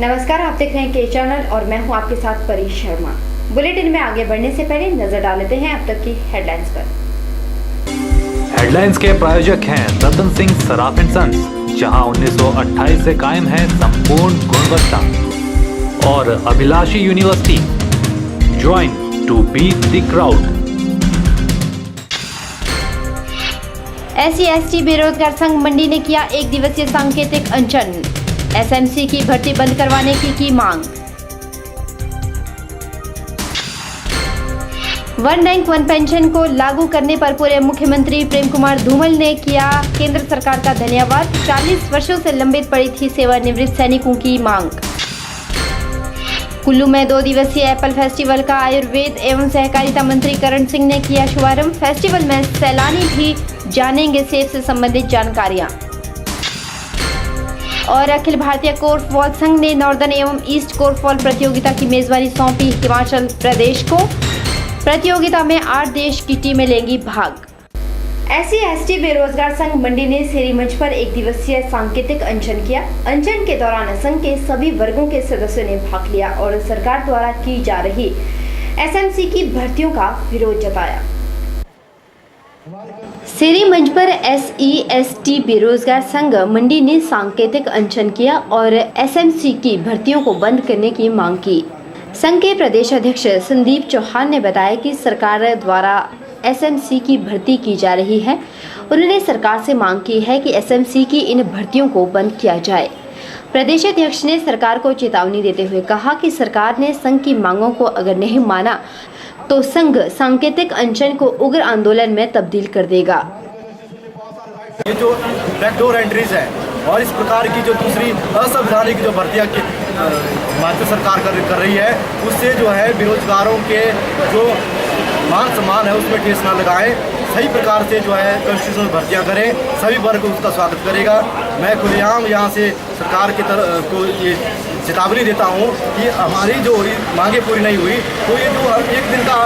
नमस्कार, आप देख रहे हैं के चैनल और मैं हूं आपके साथ परी शर्मा। बुलेटिन में आगे बढ़ने से पहले नजर डाल लेते हैं अब तक की हेडलाइंस पर। हेडलाइंस के प्रायोजक हैं रतन सिंह सराफ एंड सन्स, जहां 1928 से कायम है संपूर्ण गुणवत्ता, और Abhilashi university, join to beat the crowd. SC/ST बेरोजगार संघ मंडी ने किया एक दिवसीय सांकेतिक अनशन, SMC की भर्ती बंद करवाने की मांग। वन रैंक वन पेंशन को लागू करने पर पूर्व मुख्यमंत्री प्रेम कुमार धूमल ने किया केंद्र सरकार का धन्यवाद। 40 वर्षों से लंबित पड़ी थी सेवानिवृत्त सैनिकों की मांग। कुल्लू में 2 दिवसीय एप्पल फेस्टिवल का आयुर्वेद एवं सहकारिता मंत्री करण सिंह ने किया शुभारंभ। फेस्टिवल में सैलानी भी जानेंगे सेब से संबंधित जानकारियां। और अखिल भारतीय कोर्फबॉल संघ ने नॉर्दर्न एवं ईस्ट कोर्फबॉल प्रतियोगिता की मेजबानी सौंपी हिमाचल प्रदेश को। प्रतियोगिता में 8 देश की टीमें लेंगी भाग। SC/ST बेरोजगार संघ मंडी ने सेरी मंच पर एक दिवसीय सांकेतिक अनशन किया। अनशन के दौरान संघ के सभी वर्गों के सदस्यों ने भाग लिया और सरकार द्वारा की जा रही SMC की भर्तियों का विरोध जताया। सेरी मंच पर SC/ST बेरोजगार संघ मंडी ने सांकेतिक अनशन किया और SMC की भर्तियों को बंद करने की मांग की। संघ के प्रदेश अध्यक्ष संदीप चौहान ने बताया कि सरकार द्वारा SMC की भर्ती की जा रही है। उन्होंने सरकार से मांग की है कि SMC की इन भर्तियों को बंद किया जाए। प्रदेश अध्यक्ष ने सरकार को चेतावनी देते हुए कहा कि सरकार ने संघ की मांगों को अगर नहीं माना तो संघ सांकेतिक अनशन को उग्र आंदोलन में तब्दील कर देगा। ये जो बैकडोर एंट्रीज है और इस प्रकार की जो दूसरी असंवैधानिक जो भर्तियां हिमाचल सरकार कर रही है, उससे जो है बेरोजगारों के जो मान सम्मान है उसमें ठेस न लगाएं। सही प्रकार से जो है कॉन्स्टिट्यूशनल भर्तियां करें, सभी वर्ग उसका स्वागत करेगा। मैं खुलेआम यहाँ से सरकार की तरफ को ये चेतावनी देता हूँ कि हमारी जो मांगे पूरी नहीं हुई तो ये जो एक दिन का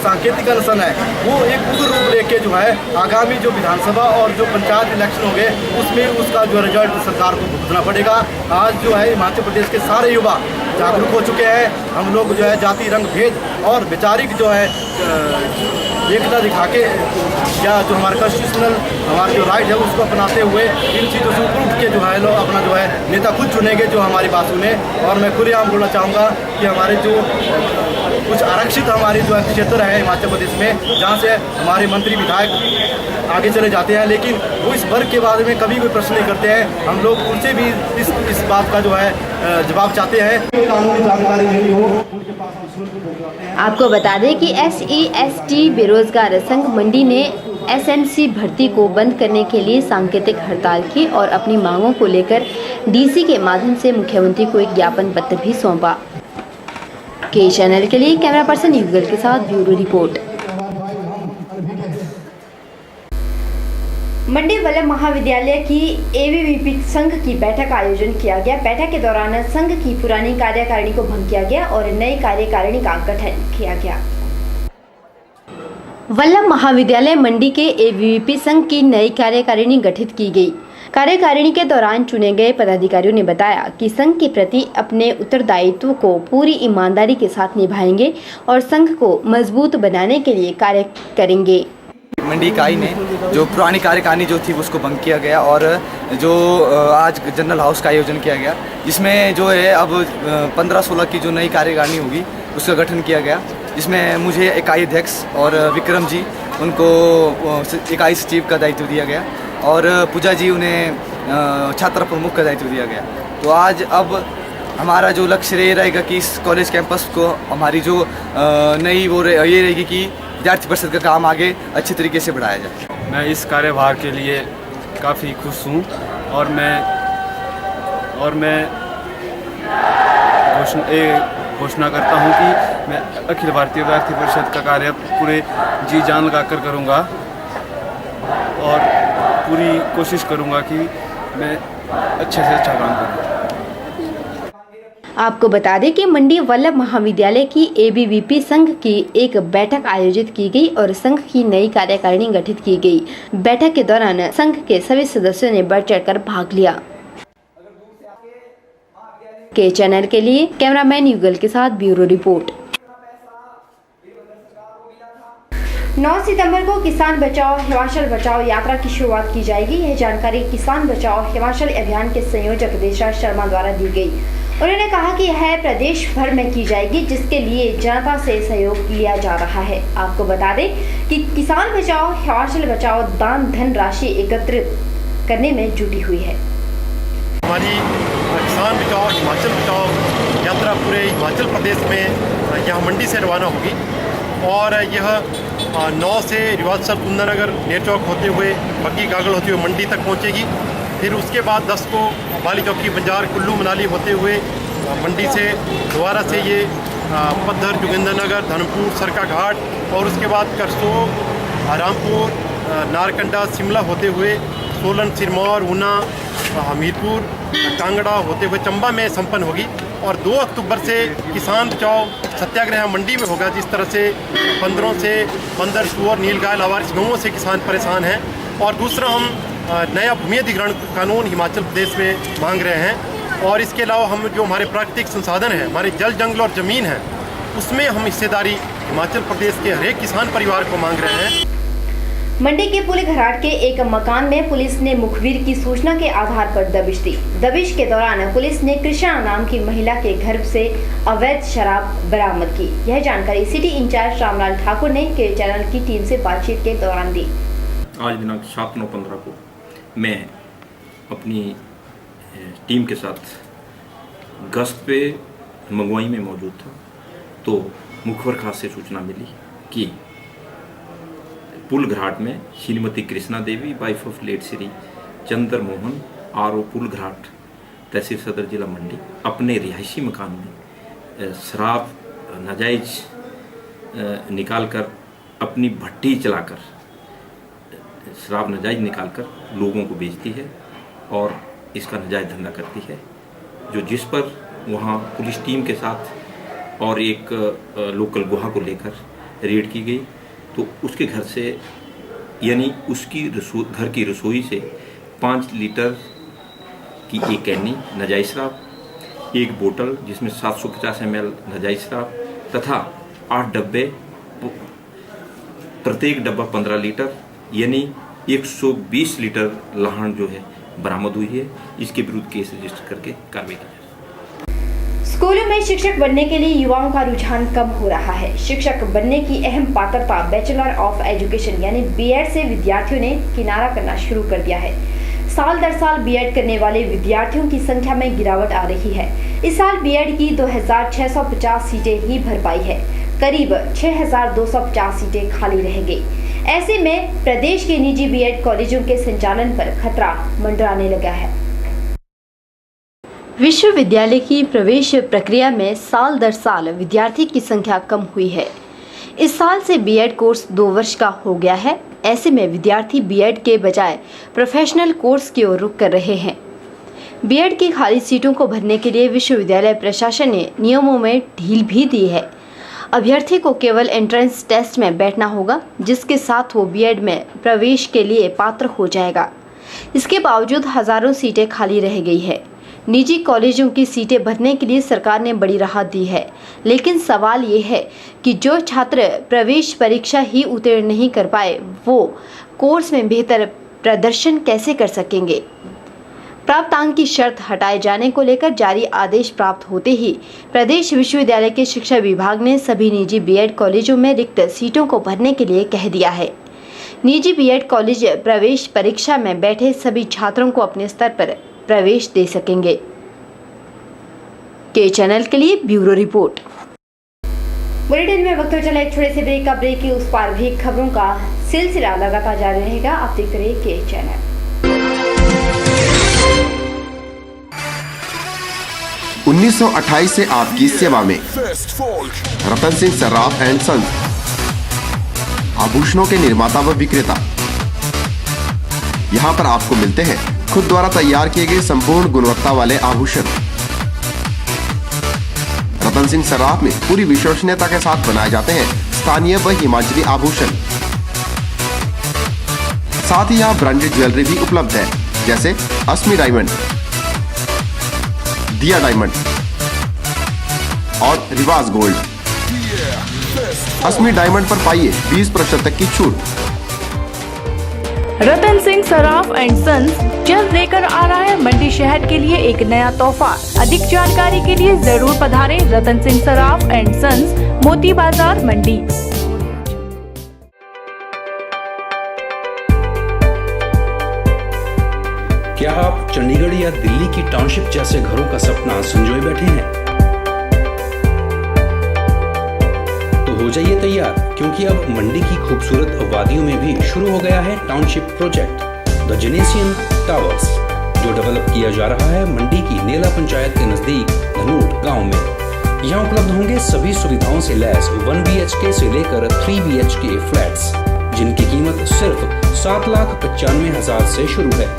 सांकेतिक अनशन है वो एक उग्र रूप लेके जो है आगामी जो विधानसभा और जो पंचायत इलेक्शन होंगे उसमें उसका जो रिजल्ट सरकार को भुगतना पड़ेगा। आज जो है हिमाचल प्रदेश के सारे युवा जागरूक हो चुके हैं। हम लोग जो है जाति रंग भेद और वैचारिक जो है एकता दिखा के या जो हमारा कॉन्स्टिट्यूशनल हमारा जो राइट है उसको अपनाते हुए इन चीज़ों से ऊपर उठ के जो है लोग अपना जो है नेता खुद चुनेंगे जो हमारी बात सुने। और मैं खुलेआम बोलना चाहूँगा कि हमारे जो कुछ आरक्षित हमारे जो क्षेत्र है हिमाचल प्रदेश में जहाँ से हमारे मंत्री विधायक आगे चले जाते हैं, लेकिन वो इस वर्ग के बारे में कभी कोई प्रश्न नहीं करते हैं। हम लोग उनसे भी इस बात का जो है जवाब चाहते हैं। कानूनी जानकारी नहीं हो उनके पास। आपको बता दें कि SC/ST बेरोजगार संघ मंडी ने SMC भर्ती को बंद करने के लिए सांकेतिक हड़ताल की और अपनी मांगों को लेकर DC के माध्यम से मुख्यमंत्री को एक ज्ञापन पत्र भी सौंपा। के चैनल के लिए कैमरा पर्सन युगल के साथ ब्यूरो रिपोर्ट। मंडी वल्लभ महाविद्यालय की ABVP संघ की बैठक का आयोजन किया गया। बैठक के दौरान संघ की पुरानी कार्यकारिणी को भंग किया गया और नई कार्यकारिणी का गठन किया गया। वल्लभ महाविद्यालय मंडी के ABVP संघ की नई कार्यकारिणी गठित की गई। कार्यकारिणी के दौरान चुने गए पदाधिकारियों ने बताया कि संघ के प्रति अपने उत्तरदायित्व को पूरी ईमानदारी के साथ निभाएंगे और संघ को मजबूत बनाने के लिए कार्य करेंगे। मंडी इकाई ने जो पुरानी कार्यकारिणी जो थी उसको भंग किया गया और जो आज जनरल हाउस का आयोजन किया गया, जिसमें जो है अब 15-16 की जो नई कार्यकारिणी होगी उसका गठन किया गया, जिसमें मुझे इकाई अध्यक्ष और विक्रम जी उनको इकाई सचिव का दायित्व दिया गया और पूजा जी उन्हें छात्र प्रमुख का दायित्व दिया गया। तो आज अब हमारा जो लक्ष्य ये रहेगा कि इस कॉलेज कैंपस को हमारी जो नई वो ये रहेगी कि विद्यार्थी परिषद का काम आगे अच्छे तरीके से बढ़ाया जाए। मैं इस कार्यभार के लिए काफ़ी खुश हूँ और मैं घोषणा करता हूँ कि मैं अखिल भारतीय विद्यार्थी परिषद का कार्य पूरे जी जान लगाकर करूँगा और पूरी कोशिश करूँगा कि मैं अच्छे से अच्छा काम करूँ। आपको बता दें कि मंडी वल्लभ महाविद्यालय की ABVP संघ की एक बैठक आयोजित की गई और संघ की नई कार्यकारिणी गठित की गई। बैठक के दौरान संघ के सभी सदस्यों ने बढ़ चढ़कर भाग लिया। के चैनल के लिए कैमरामैन युगल के साथ ब्यूरो रिपोर्ट। 9 सितंबर को किसान बचाओ हिमाचल बचाओ यात्रा की शुरुआत की जाएगी। यह जानकारी किसान बचाओ हिमाचल अभियान के संयोजक देशराज शर्मा द्वारा दी गई। उन्होंने कहा कि यह प्रदेश भर में की जाएगी, जिसके लिए जनता से सहयोग लिया जा रहा है। आपको बता दें कि किसान बचाओ हिमाचल बचाओ दान धन राशि एकत्रित करने में जुटी हुई है। हमारी किसान बचाओ हिमाचल बचाओ यात्रा पूरे हिमाचल प्रदेश में यहाँ मंडी से रवाना होगी और यह 9 से रिवालसर कुंदनगर नेरचौक होते हुए बग्गी गागल होते हुए मंडी तक पहुँचेगी। फिर उसके बाद 10 को बाली चौकी बंजार कुल्लू मनाली होते हुए मंडी से दोबारा से ये पद्धर जोगिंद्रनगर धर्मपुर सरका घाट और उसके बाद करसोग रामपुर नारकंडा शिमला होते हुए सोलन सिरमौर ऊना हमीरपुर कांगड़ा होते हुए चंबा में संपन्न होगी। और 2 अक्टूबर से किसान बचाओ सत्याग्रह मंडी में होगा। जिस तरह से बंदरों से बंदर सुअर नीलगाय लावारिस गौओं से किसान परेशान हैं। और दूसरा हम नया भूमि अधिग्रहण कानून हिमाचल प्रदेश में मांग रहे हैं। और इसके अलावा हम जो हमारे प्राकृतिक संसाधन हैं, हमारे जल जंगल और ज़मीन है, उसमें हम हिस्सेदारी हिमाचल प्रदेश के हर एक किसान परिवार को मांग रहे हैं। मंडी के पुल घराट के एक मकान में पुलिस ने मुखबिर की सूचना के आधार पर दबिश दी। दबिश के दौरान पुलिस ने कृष्णा नाम की महिला के घर से अवैध शराब बरामद की। यह जानकारी सिटी इंचार्ज रामलाल ठाकुर ने के चैनल की टीम से बातचीत के दौरान दी। आज दिनांक 7/9/15 को मैं अपनी टीम के साथ गश्त पे मंगवाई में मौजूद था, तो मुखबिर खास से सूचना मिली कि पुल घाट में Shrimati Krishna Devi wife of late Shri Chandra Mohan RO. Pul Ghat तहसील सदर जिला मंडी अपने रिहायशी मकान में शराब नाजायज निकालकर अपनी भट्टी चलाकर शराब नाजायज निकालकर लोगों को बेचती है और इसका नाजायज धंधा करती है, जो जिस पर वहाँ पुलिस टीम के साथ और एक लोकल गुहा को लेकर रेड की गई। तो उसके घर से यानी उसकी घर की रसोई से 5 लीटर की एक कैनी नाजायज शराब, एक बोतल जिसमें 750 ml नाजायज शराब तथा 8 डब्बे, प्रत्येक डब्बा 15 लीटर यानी 120 लीटर लाहन जो है बरामद हुई है। इसके विरुद्ध केस रजिस्टर करके कार्रवाई की जाए। स्कूलों में शिक्षक बनने के लिए युवाओं का रुझान कम हो रहा है। शिक्षक बनने की अहम पात्रता बैचलर ऑफ एजुकेशन यानी बीएड से विद्यार्थियों ने किनारा करना शुरू कर दिया है। साल दर साल बीएड करने वाले विद्यार्थियों की संख्या में गिरावट आ रही है। इस साल बीएड की 2650 सीटें ही भर पाई है। करीब 6250 सीटें खाली रह गई। ऐसे में प्रदेश के निजी बीएड कॉलेजों के संचालन पर खतरा मंडराने लगा है। विश्वविद्यालय की प्रवेश प्रक्रिया में साल दर साल विद्यार्थी की संख्या कम हुई है। इस साल से बीएड कोर्स 2 वर्ष का हो गया है। ऐसे में विद्यार्थी बीएड के बजाय प्रोफेशनल कोर्स की ओर रुख कर रहे हैं। बीएड की खाली सीटों को भरने के लिए विश्वविद्यालय प्रशासन ने नियमों में ढील भी दी है। अभ्यर्थी को केवल एंट्रेंस टेस्ट में बैठना होगा, जिसके साथ वो बीएड में प्रवेश के लिए पात्र हो जाएगा। इसके बावजूद हजारों सीटें खाली रह गई है। निजी कॉलेजों की सीटें भरने के लिए सरकार ने बड़ी राहत दी है, लेकिन सवाल ये है कि जो छात्र प्रवेश परीक्षा ही उत्तीर्ण नहीं कर पाए, वो कोर्स में बेहतर प्रदर्शन कैसे कर सकेंगे। प्राप्तांक की शर्त हटाए जाने को लेकर जारी आदेश प्राप्त होते ही प्रदेश विश्वविद्यालय के शिक्षा विभाग ने सभी निजी बीएड कॉलेजों में रिक्त सीटों को भरने के लिए कह दिया है। निजी बीएड कॉलेज प्रवेश परीक्षा में बैठे सभी छात्रों को अपने स्तर पर प्रवेश दे सकेंगे। के चैनल के लिए ब्यूरो रिपोर्ट। बुलेटिन में वक्त हो चला एक छोटे से ब्रेक का। ब्रेक के उस पार भी खबरों का सिलसिला लगातार जारी रहेगा। आप देखते रहिए के चैनल। 1928 से आपकी सेवा में रतन सिंह सर्राफ एंड सन्स, आभूषणों के निर्माता व विक्रेता। यहाँ पर आपको मिलते हैं खुद द्वारा तैयार किए गए संपूर्ण गुणवत्ता वाले आभूषण। रतन सिंह सर्राफ में पूरी विश्वसनीयता के साथ बनाए जाते हैं स्थानीय व हिमाचली आभूषण। साथ ही यहाँ ब्रांडेड ज्वेलरी भी उपलब्ध है, जैसे अस्मी डायमंड, दिया डायमंड, और रिवाज गोल्ड। असमी डायमंड पर पाइए 20% तक की छूट। रतन सिंह सराफ एंड सन्स जल्द लेकर आ रहा है मंडी शहर के लिए एक नया तोहफा। अधिक जानकारी के लिए जरूर पधारें रतन सिंह सराफ एंड सन्स, मोती बाजार, मंडी। क्या आप चंडीगढ़ या दिल्ली की टाउनशिप जैसे घरों का सपना संजोए बैठे हैं? तो हो जाइए तैयार, क्योंकि अब मंडी की खूबसूरत वादियों में भी शुरू हो गया है टाउनशिप प्रोजेक्ट द जेनेसियन टावर्स, जो डेवलप किया जा रहा है मंडी की नेला पंचायत के नजदीक धनूट गांव में। यहाँ उपलब्ध होंगे सभी सुविधाओं से लैस 1 BHK से लेकर 3 BHK फ्लैट्स, जिनकी कीमत सिर्फ 7,95,000 से शुरू है।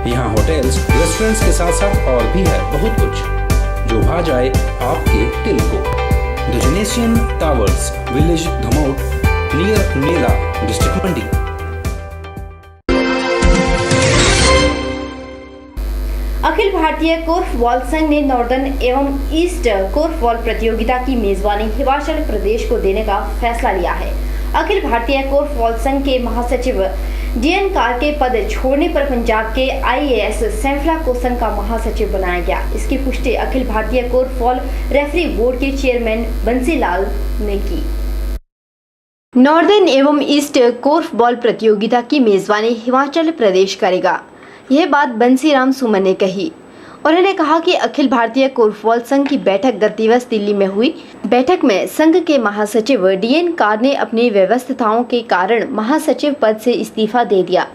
यहाँ होटल्स, रेस्टोरेंट्स के साथ साथ और भी है बहुत कुछ जो भा जाए आपके दिल को। The जेनेसियन towers, village Dhamot, near नेला, डिस्ट्रिक्ट मंडी। अखिल भारतीय कोर्फबॉल संघ ने नॉर्दर्न एवं ईस्ट कोर्फबॉल प्रतियोगिता की मेजबानी हिमाचल प्रदेश को देने का फैसला लिया है। अखिल भारतीय कोर्फबॉल संघ के महासचिव DN कार के पद छोड़ने पर पंजाब के IAS सैंफला को संघ का महासचिव बनाया गया। इसकी पुष्टि Akhil Bharatiya korfball referee board के चेयरमैन बंसी लाल ने की। नॉर्दर्न एवं ईस्ट कोर्फबॉल प्रतियोगिता की मेजबानी हिमाचल प्रदेश करेगा। यह बात बंसीराम सुमन ने कही। उन्होंने कहा कि अखिल भारतीय कोर्फबॉल संघ की बैठक गत दिवस दिल्ली में हुई। बैठक में संघ के महासचिव DN कार ने अपनी व्यवस्थाओं के कारण महासचिव पद से इस्तीफा दे दिया।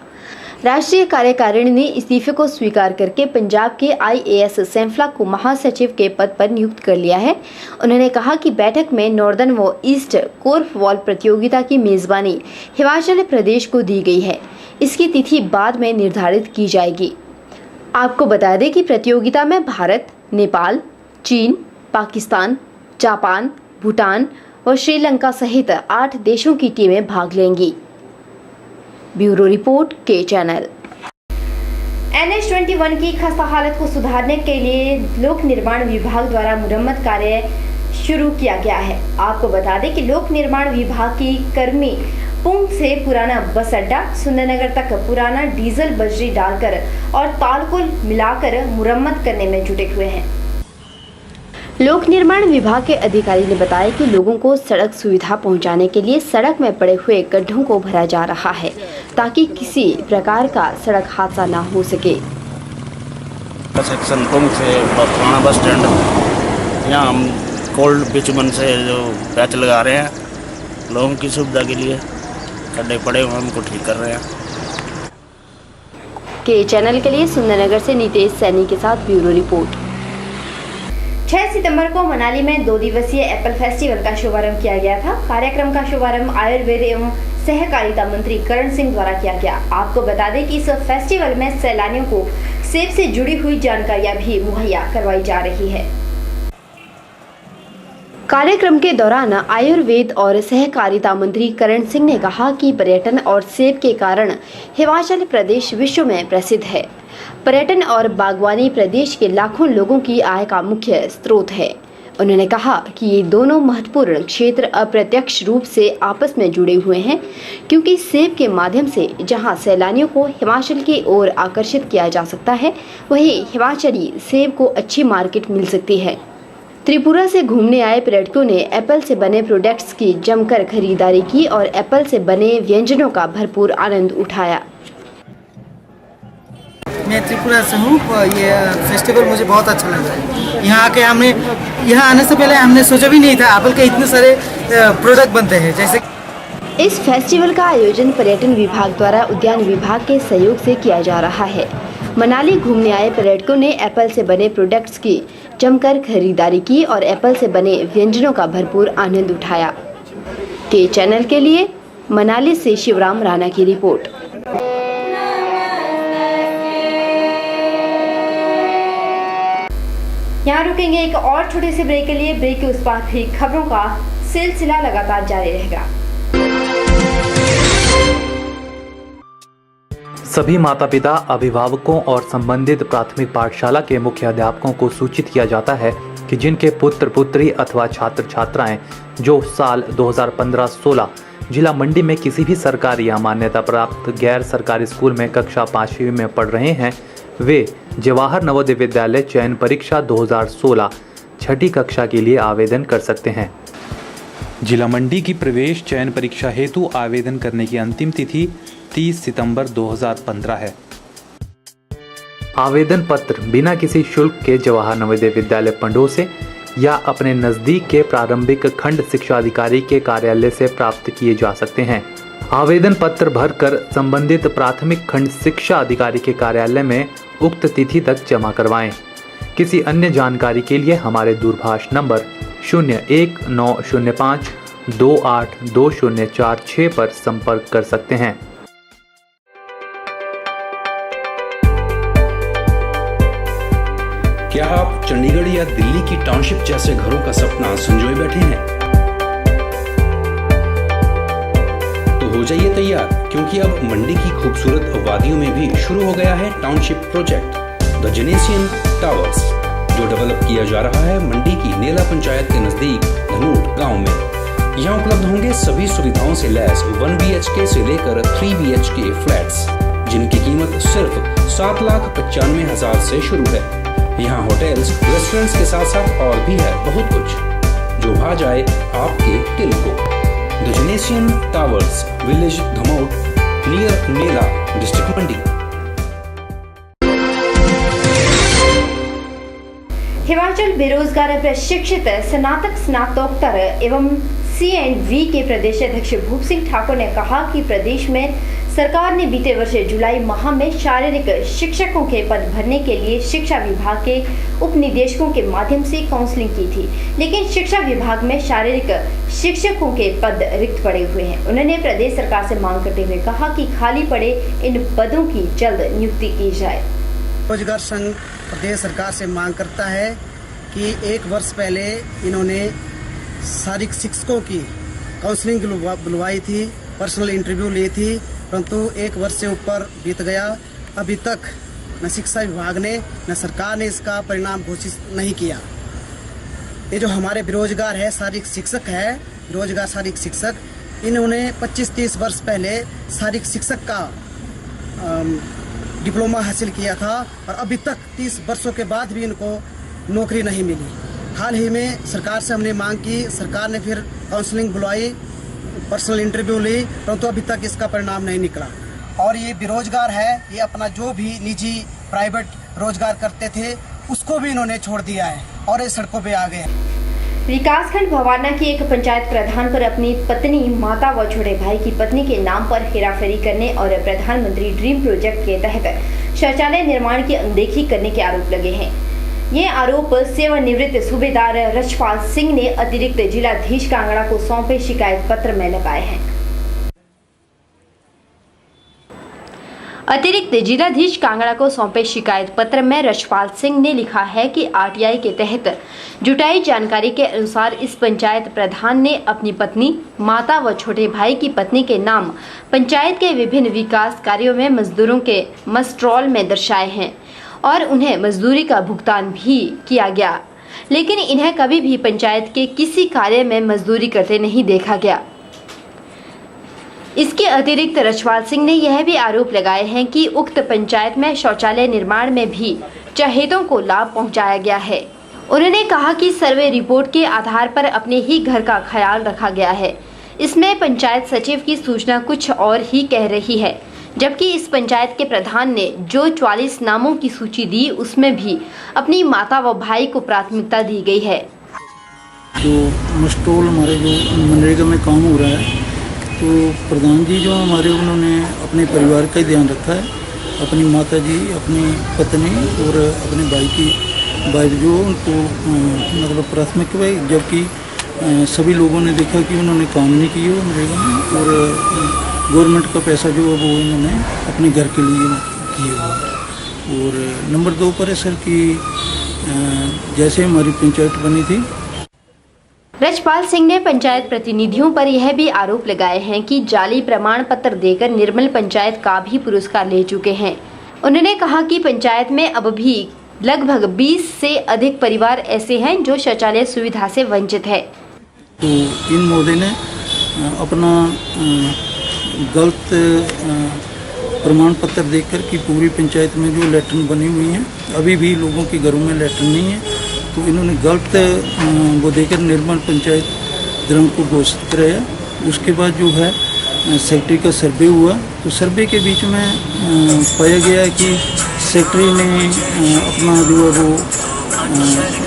राष्ट्रीय कार्यकारिणी ने इस्तीफे को स्वीकार करके पंजाब के IAS सैंफला को महासचिव के पद पर नियुक्त कर लिया है। उन्होंने कहा कि बैठक में नॉर्दर्न व ईस्ट कोर्फबॉल प्रतियोगिता की मेजबानी हिमाचल प्रदेश को दी गई है। इसकी तिथि बाद में निर्धारित की जाएगी। आपको बता दें कि प्रतियोगिता में भारत, नेपाल, चीन, पाकिस्तान, जापान, भूटान और श्रीलंका सहित 8 देशों की टीमें भाग लेंगी। ब्यूरो रिपोर्ट के चैनल। NH-21 की खस्ता हालत को सुधारने के लिए लोक निर्माण विभाग द्वारा मुरम्मत कार्य शुरू किया गया है। आपको बता दें कि लोक निर्माण विभाग की कर्मी पुंग से पुराना बस अड्डा सुंदरनगर तक पुराना डीजल बजरी डालकर और तालकुल मिलाकर मुरम्मत करने में जुटे हुए हैं। लोक निर्माण विभाग के अधिकारी ने बताया कि लोगों को सड़क सुविधा पहुंचाने के लिए सड़क में पड़े हुए गड्ढों को भरा जा रहा है, ताकि किसी प्रकार का सड़क हादसा न हो सके। सेक्शन पुंग से पुराना बस स्टैंड, यहाँ हम कोल्ड बिचुमन से जो पैच लगा रहे हैं लोगों की सुविधा के लिए। खड्डे पड़े हुए उनको ठीक कर रहे हैं। के चैनल के लिए सुंदरनगर से नितेश सैनी के साथ ब्यूरो रिपोर्ट। 6 सितंबर को मनाली में 2 दिवसीय एप्पल फेस्टिवल का शुभारंभ किया गया था। कार्यक्रम का शुभारंभ आयुर्वेद एवं सहकारिता मंत्री करण सिंह द्वारा किया गया। आपको बता दें कि इस फेस्टिवल में सैलानियों को सेब से जुड़ी हुई जानकारियां भी मुहैया करवाई जा रही है। कार्यक्रम के दौरान आयुर्वेद और सहकारिता मंत्री करण सिंह ने कहा कि पर्यटन और सेब के कारण हिमाचल प्रदेश विश्व में प्रसिद्ध है। पर्यटन और बागवानी प्रदेश के लाखों लोगों की आय का मुख्य स्रोत है। उन्होंने कहा कि ये दोनों महत्वपूर्ण क्षेत्र अप्रत्यक्ष रूप से आपस में जुड़े हुए हैं, क्योंकि सेब के माध्यम से जहां सैलानियों को हिमाचल की ओर आकर्षित किया जा सकता है, वहीं हिमाचली सेब को अच्छी मार्केट मिल सकती है। त्रिपुरा से घूमने आए पर्यटकों ने एप्पल से बने प्रोडक्ट्स की जमकर खरीदारी की और एप्पल से बने व्यंजनों का भरपूर आनंद उठाया। मैं त्रिपुरा से हूँ। ये फेस्टिवल मुझे बहुत अच्छा लगा। यहाँ आने से पहले हमने सोचा भी नहीं था एप्पल के इतने सारे प्रोडक्ट बनते हैं। जैसे इस फेस्टिवल का आयोजन पर्यटन विभाग द्वारा उद्यान विभाग के सहयोग से किया जा रहा है। मनाली घूमने आए पर्यटकों ने एप्पल से बने प्रोडक्ट्स की जमकर खरीदारी की और एप्पल से बने व्यंजनों का भरपूर आनंद उठाया। के चैनल के लिए मनाली से शिवराम राणा की रिपोर्ट। यहाँ रुकेंगे एक और छोटे से ब्रेक के लिए। ब्रेक के उस पार भी खबरों का सिलसिला लगातार जारी रहेगा। सभी माता पिता, अभिभावकों और संबंधित प्राथमिक पाठशाला के मुख्य अध्यापकों को सूचित किया जाता है कि जिनके पुत्र पुत्री अथवा छात्र छात्राएं जो साल 2015-16 जिला मंडी में किसी भी सरकारी या मान्यता प्राप्त गैर सरकारी स्कूल में कक्षा 5वीं में पढ़ रहे हैं, वे जवाहर नवोदय विद्यालय चयन परीक्षा 2016 छठी कक्षा के लिए आवेदन कर सकते हैं। जिला मंडी की प्रवेश चयन परीक्षा हेतु आवेदन करने की अंतिम तिथि 30 सितंबर 2015 है। आवेदन पत्र बिना किसी शुल्क के जवाहर नवोदय विद्यालय पंडोह से या अपने नजदीक के प्रारंभिक खंड शिक्षा अधिकारी के कार्यालय से प्राप्त किए जा सकते हैं। आवेदन पत्र भरकर संबंधित प्राथमिक खंड शिक्षा अधिकारी के कार्यालय में उक्त तिथि तक जमा करवाएं। किसी अन्य जानकारी के लिए हमारे दूरभाष नंबर 019052822046 पर संपर्क कर सकते हैं। क्या आप चंडीगढ़ या दिल्ली की टाउनशिप जैसे घरों का सपना संजोए बैठे हैं? तो हो जाइए तैयार, क्योंकि अब मंडी की खूबसूरत वादियों में भी शुरू हो गया है टाउनशिप प्रोजेक्ट द जेनेसियन टावर्स, जो डेवलप किया जा रहा है मंडी की नेला पंचायत के नजदीक धनूट गांव में। यहाँ उपलब्ध होंगे सभी सुविधाओं से लैस 1 BHK से लेकर 3 BHK फ्लैट्स, जिनकी कीमत सिर्फ 7,95,000 से शुरू है। यहाँ होटल्स, रेस्टोरेंट्स के साथ साथ और भी है बहुत कुछ जो भा जाए आपके दिल को। The जेनेसियन towers, village Dhamot, near नेला, डिस्ट्रिक्ट मंडी। हिमाचल बेरोजगार प्रशिक्षित स्नातक स्नातकोत्तर एवं C&V के प्रदेश अध्यक्ष भूप सिंह ठाकुर ने कहा कि प्रदेश में सरकार ने बीते वर्ष जुलाई माह में शारीरिक शिक्षकों के पद भरने के लिए शिक्षा विभाग के उप निदेशकों के माध्यम से काउंसलिंग की थी, लेकिन शिक्षा विभाग में शारीरिक शिक्षकों के पद रिक्त पड़े हुए हैं। उन्होंने प्रदेश सरकार से मांग करते हुए कहा कि खाली पड़े इन पदों की जल्द नियुक्ति की जाए। रोजगार संघ प्रदेश सरकार से मांग करता है कि 1 वर्ष पहले इन्होंने शारीरिक शिक्षकों की काउंसलिंग बुलवाई थी, पर्सनल इंटरव्यू ली थी, परंतु 1 वर्ष से ऊपर बीत गया, अभी तक न शिक्षा विभाग ने न सरकार ने इसका परिणाम घोषित नहीं किया। ये जो हमारे बेरोजगार है शारीरिक शिक्षक है, बेरोजगार शारीरिक शिक्षक, इन्होंने 25-30 वर्ष पहले शारीरिक शिक्षक का डिप्लोमा हासिल किया था और अभी तक 30 वर्षों के बाद भी इनको नौकरी नहीं मिली। हाल ही में सरकार से हमने मांग की, सरकार ने फिर काउंसलिंग बुलाई, पर्सनल इंटरव्यू ली, परंतु अभी तक इसका परिणाम नहीं निकला। और ये बेरोजगार है, ये अपना जो भी निजी प्राइवेट रोजगार करते थे उसको भी इन्होंने छोड़ दिया है और ये सड़कों पे आ गए हैं। विकासखंड भवाना की एक पंचायत प्रधान पर अपनी पत्नी, माता व छोटे भाई की पत्नी के नाम पर हेराफेरी करने और प्रधानमंत्री ड्रीम प्रोजेक्ट के तहत शौचालय निर्माण की अनदेखी करने के आरोप लगे हैं। ये आरोप सेवानिवृत्त सूबेदार रछपाल सिंह ने अतिरिक्त जिलाधीश कांगड़ा को सौंपे शिकायत पत्र में लगाए हैं। अतिरिक्त जिलाधीश कांगड़ा को सौंपे शिकायत पत्र में रछपाल सिंह ने लिखा है कि RTI के तहत जुटाई जानकारी के अनुसार इस पंचायत प्रधान ने अपनी पत्नी, माता व छोटे भाई की पत्नी के नाम पंचायत के विभिन्न विकास कार्यों में मजदूरों के मस्ट्रोल में दर्शाए हैं और उन्हें मजदूरी का भुगतान भी किया गया, लेकिन इन्हें कभी भी पंचायत के किसी कार्य में मजदूरी करते नहीं देखा गया। इसके अतिरिक्त रछपाल सिंह ने यह भी आरोप लगाए हैं कि उक्त पंचायत में शौचालय निर्माण में भी चहेतों को लाभ पहुंचाया गया है। उन्होंने कहा कि सर्वे रिपोर्ट के आधार पर अपने ही घर का ख्याल रखा गया है। इसमें पंचायत सचिव की सूचना कुछ और ही कह रही है, जबकि इस पंचायत के प्रधान ने जो 44 नामों की सूची दी उसमें भी अपनी माता व भाई को प्राथमिकता दी गई है। जो मस्टोल हमारे जो मनरेगा में काम हो रहा है, तो प्रधान जी जो हमारे उन्होंने अपने परिवार का ही ध्यान रखा है, अपनी माता जी, अपनी पत्नी और अपने भाई की वाइफ जो उनको मतलब प्राथमिक है, जबकि सभी लोगों ने देखा कि उन्होंने काम नहीं किया मनरेगा में और गवर्नमेंट का पैसा जो है वो इन्होंने अपने घर के लिए किया। और नंबर 2 पर है सर कि जैसे हमारी पंचायत बनी थी, रछपाल सिंह ने पंचायत प्रतिनिधियों पर यह भी आरोप लगाए हैं कि जाली प्रमाण पत्र देकर निर्मल पंचायत का भी पुरस्कार ले चुके हैं। उन्होंने कहा कि पंचायत में अब भी लगभग 20 से अधिक परिवार ऐसे हैं जो शौचालय सुविधा से वंचित है। तो इन मोदी ने अपना गलत प्रमाण पत्र देकर कि पूरी पंचायत में जो लैट्रिन बनी हुई हैं, अभी भी लोगों के घरों में लैट्रिन नहीं है, तो इन्होंने गलत वो देकर निर्मल पंचायत ग्राम को घोषित कराया। उसके बाद जो है सेक्रेटरी का सर्वे हुआ, तो सर्वे के बीच में पाया गया कि सेक्रेटरी ने अपना जो है वो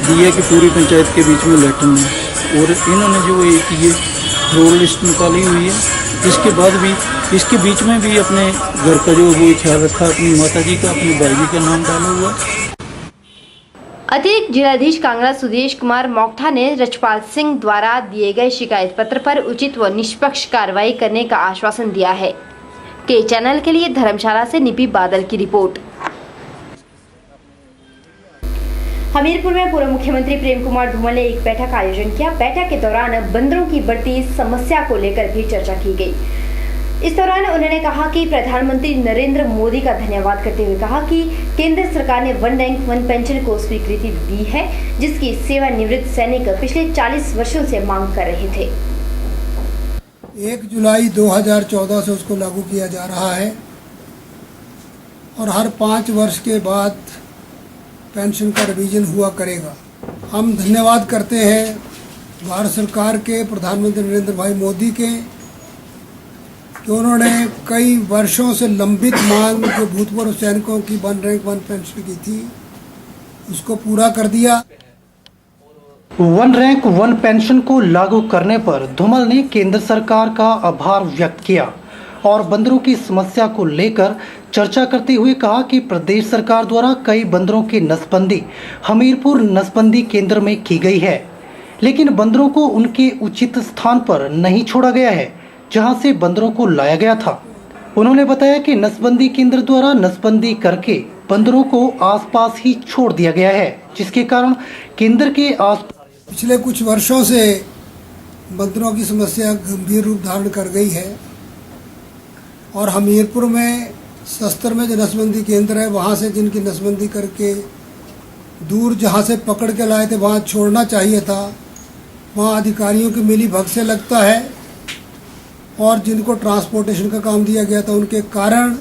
दिया कि पूरी पंचायत के बीच में लैट्रिन है, और इन्होंने जो एक ये फ्लोर लिस्ट निकाली हुई है। इसके बाद भी इसके बीच में भी अपने घर का जो वो ख्याल रखा, अपनी माता जी का, अपने भाई जी का नाम डाला हुआ। अतिरिक्त जिलाधीश कांगड़ा सुदेश कुमार मोक्था ने रचपाल सिंह द्वारा दिए गए शिकायत पत्र पर उचित व निष्पक्ष कार्रवाई करने का आश्वासन दिया है। के चैनल के लिए धर्मशाला से निपी बादल की रिपोर्ट। हमीरपुर में पूर्व मुख्यमंत्री प्रेम कुमार धूमल ने एक बैठक का आयोजन किया। बैठक के दौरान बंदरों की बढ़ती समस्या को लेकर भी चर्चा की गई। इस दौरान उन्होंने कहा कि प्रधानमंत्री नरेंद्र मोदी का धन्यवाद करते हुए कहा कि केंद्र सरकार ने वन रैंक वन पेंशन को स्वीकृति दी है, जिसकी सेवानिवृत्त सैनिक पिछले 40 वर्षों से मांग कर रहे थे। 1 जुलाई 2014 से उसको लागू किया जा रहा है और हर 5 वर्ष के बाद पेंशन का रिवीजन हुआ करेगा। हम धन्यवाद करते हैं भारत सरकार के प्रधानमंत्री नरेंद्र भाई मोदी के कि उन्होंने कई वर्षों से लंबित मांग जो भूतपूर्व सैनिकों की वन रैंक वन पेंशन की थी उसको पूरा कर दिया। वन रैंक वन पेंशन को लागू करने पर धूमल ने केंद्र सरकार का आभार व्यक्त किया और बंदरों की समस्या को लेकर चर्चा करते हुए कहा कि प्रदेश सरकार द्वारा कई बंदरों की नसबंदी हमीरपुर नसबंदी केंद्र में की गई है, लेकिन बंदरों को उनके उचित स्थान पर नहीं छोड़ा गया है जहां से बंदरों को लाया गया था। उन्होंने बताया कि नसबंदी केंद्र द्वारा नसबंदी करके बंदरों को आसपास ही छोड़ दिया गया है, जिसके कारण केंद्र के पिछले कुछ वर्षों से बंदरों की समस्या गंभीर रूप धारण कर गई है और हमीरपुर में सस्तर में जो नसबंदी केंद्र है वहाँ से जिनकी नसबंदी करके दूर जहाँ से पकड़ के लाए थे वहाँ छोड़ना चाहिए था, वहाँ अधिकारियों की मिली भगत से लगता है और जिनको ट्रांसपोर्टेशन का काम दिया गया था उनके कारण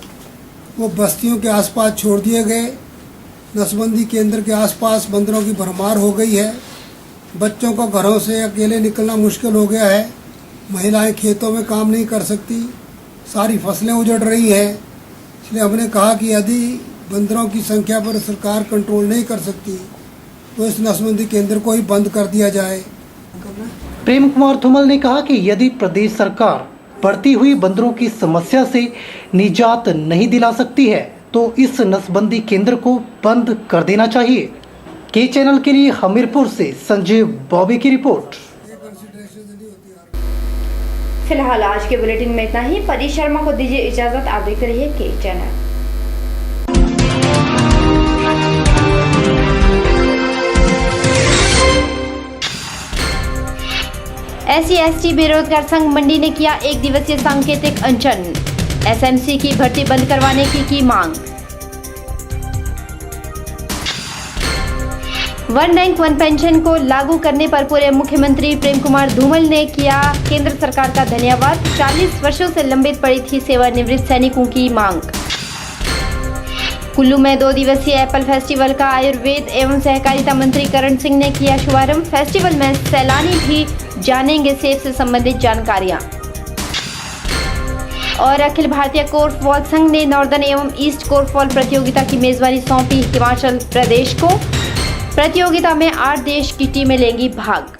वो बस्तियों के आसपास छोड़ दिए गए। नसबंदी केंद्र के आसपास बंदरों की भरमार हो गई है। बच्चों को घरों से अकेले निकलना मुश्किल हो गया है। महिलाएं खेतों में काम नहीं कर सकती, सारी फसलें उजड़ रही हैं। इसलिए हमने कहा कि यदि बंदरों की संख्या पर सरकार कंट्रोल नहीं कर सकती तो इस नसबंदी केंद्र को ही बंद कर दिया जाए। प्रेम कुमार धूमल ने कहा कि यदि प्रदेश सरकार बढ़ती हुई बंदरों की समस्या से निजात नहीं दिला सकती है तो इस नसबंदी केंद्र को बंद कर देना चाहिए। के चैनल के लिए हमीरपुर से संजय बॉबी की रिपोर्ट। फिलहाल आज के बुलेटिन में इतना ही। परी शर्मा को दीजिए इजाजत। आप देखते रहिए के चैनल। SC/ST बेरोजगार संघ मंडी ने किया 1 दिवसीय सांकेतिक अनशन। SMC की भर्ती बंद करवाने की मांग। वन रैंक वन पेंशन को लागू करने पर पूर्व मुख्यमंत्री प्रेम कुमार धूमल ने किया केंद्र सरकार का धन्यवाद। 40 वर्षों से लंबित पड़ी थी सेवानिवृत्त सैनिकों की मांग। कुल्लू में 2 दिवसीय एप्पल फेस्टिवल का आयुर्वेद एवं सहकारिता मंत्री करण सिंह ने किया शुभारंभ। फेस्टिवल में सैलानी भी जानेंगे सेब से संबंधित जानकारियां। और अखिल भारतीय कोर्फबॉल संघ ने नॉर्दर्न एवं ईस्ट कोर्फबॉल प्रतियोगिता की मेजबानी सौंपी हिमाचल प्रदेश को। प्रतियोगिता में 8 देश की टीमें लेंगी भाग।